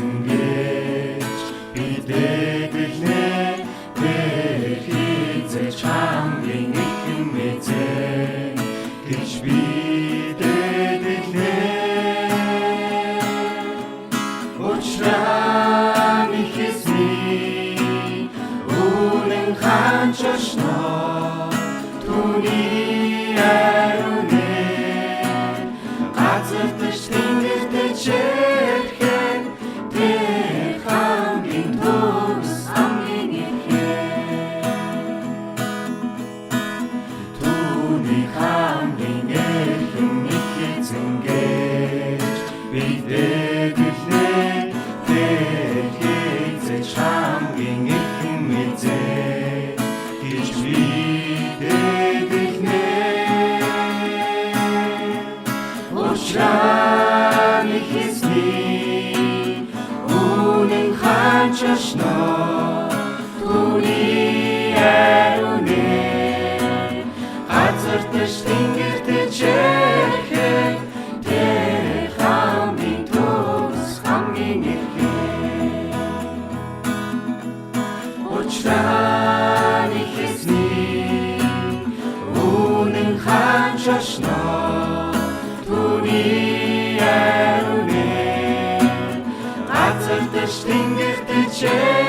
эзэн гэж бидэглэнэ тэр хизээч хамгийн ихэн эзэн гэж бидэглэнэ учраа их эзний үнэн ханчашно түүний ариунэ газар дэш тэнгэр дэчэрхэн тэр хамгийн төгс хамгийн ихэн түүний хамгийн ихэн их эзэн гэж бидэглэнэ тэр хизээч хамгийн ихэн эзэн гэж бидэглэнэ учраа их эзний үнэн ханчашно түүний ариунэ газар дэш тэнгэр дэчэрхэн тэр хамгийн төгс хамгийн ихэн учраа их эзний үнэн ханчашно түүний ариунэ газар дэш тэнгэр дэчэрхэн